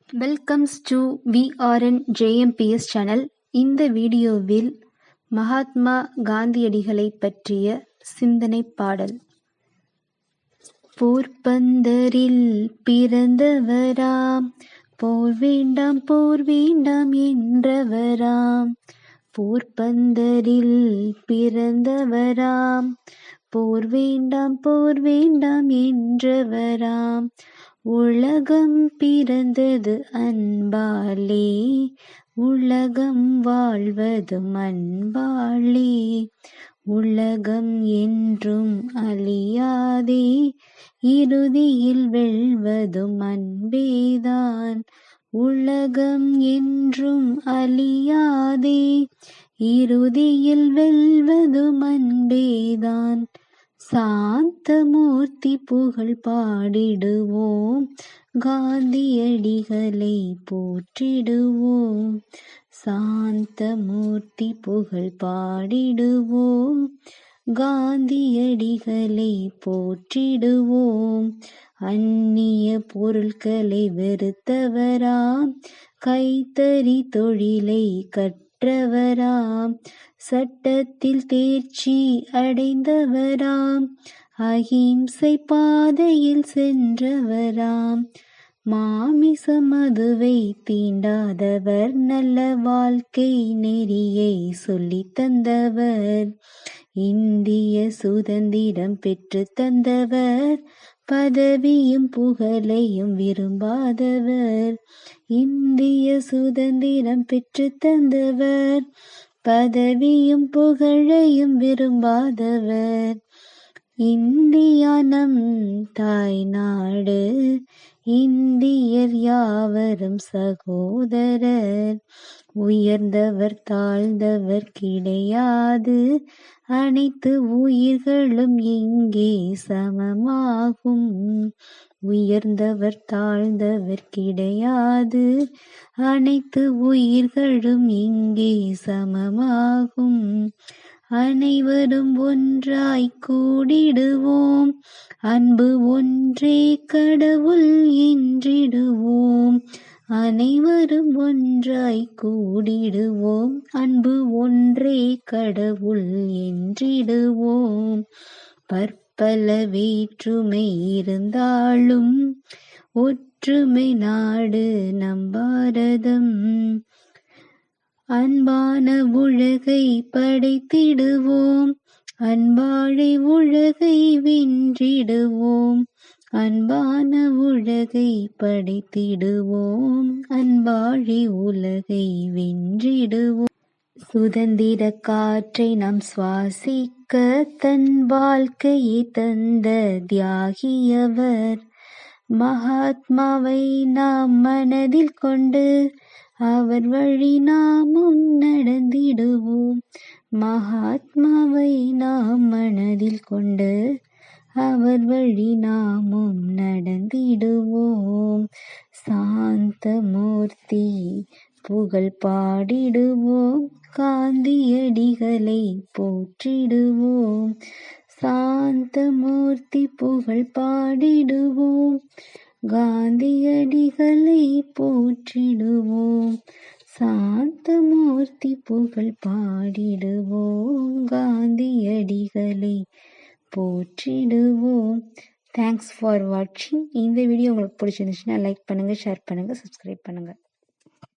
Welcomes to VRN JMPS channel. இந்த வீடியோவில் மகாத்மா காந்தியடிகளை பற்றிய சிந்தனை பாடல். போர்பந்தரில் பிறந்தவராம், போர் வேண்டாம் போர் வேண்டாம் என்றவராம். போர்பந்தரில் பிறந்தவராம், போர் வேண்டாம் என்றவராம். உலகம் பிறந்தது அன்பாலே, உலகம் வாழ்வதும் அன்பாலே. உலகம் என்றும் அழியாதே, இறுதியில் வெல்வதும் அன்பேதான். உலகம் என்றும் அழியாதே, இறுதியில் வெல்வதும் அன்பேதான். சாந்தமூர்த்தி புகழ் பாடிடுவோம், காந்தியடிகளை போற்றிடுவோம். சாந்தமூர்த்தி புகழ் பாடிடுவோம், காந்தியடிகளை போற்றிடுவோம். அந்நிய பொருட்களை வெறுத்தவராம், கைத்தறி தொழிலை கற்றவராம். சட்டத்தில் தேர்ச்சி அடைந்தவராம், அகிம்சை பாதையில் சென்றவராம். மாமிச மதுவை தீண்டாதவர், நல்ல வாழ்க்கை நெறியை சொல்லி தந்தவர். இந்திய சுதந்திரம் பெற்று தந்தவர், பதவியும் புகழையும் விரும்பாதவர். இந்திய சுதந்திரம் பெற்று தந்தவர், பதவியும் புகழையும் விரும்பாதவர். இந்தியா நம் தாய் நாடு, இந்தியர் யாவரும் சகோதரர். உயர்ந்தவர் தாழ்ந்தவர் கிடையாது, அனைத்து உயிர்களும் இங்கே சமமாகும். உயர்ந்தவர் தாழ்ந்தவர் கிடையாது, அனைத்து உயிர்களும் இங்கே சமமாகும். அனைவரும் ஒன்றாய் கூடிடுவோம், அன்பு ஒன்றே கடவுள் என்றிடுவோம். அனைவரும் ஒன்றாய் கூடிடுவோம், அன்பு ஒன்றே கடவுள் என்றிடுவோம். பற்பல வேற்றுமை இருந்தாலும் ஒற்றுமை நாடு நம் பாரதம். அன்பான உலகை படைத்திடுவோம், அன்பாழை உலகை வென்றிடுவோம். அன்பான உலகை படைத்திடுவோம், அன்பாழை உலகை வென்றிடுவோம். சுதந்திர காற்றை நாம் சுவாசிக்க தன் வாழ்க்கையை தந்த தியாகியவர். மகாத்மாவை நாம் மனதில் கொண்டு அவர் வழி நாமும் நடந்திடுவோம். மகாத்மாவை நாம் மனதில் கொண்டு அவர் வழி நாமும் நடந்திடுவோம். சாந்தமூர்த்தி புகழ் பாடிடுவோம், காந்தியடிகளை போற்றிடுவோம். சாந்தமூர்த்தி புகழ் பாடிடுவோம், காந்தியடிகளை போற்றிடுவோம். சாந்தமூர்த்தி புகழ் பாடிடுவோம், காந்தியடிகளை போற்றிடுவோம். தேங்க்ஸ் ஃபார் வாட்சிங். இந்த வீடியோ உங்களுக்கு பிடிச்சிருந்துச்சுன்னா லைக் பண்ணுங்கள், ஷேர் பண்ணுங்கள், சப்ஸ்கிரைப் பண்ணுங்கள்.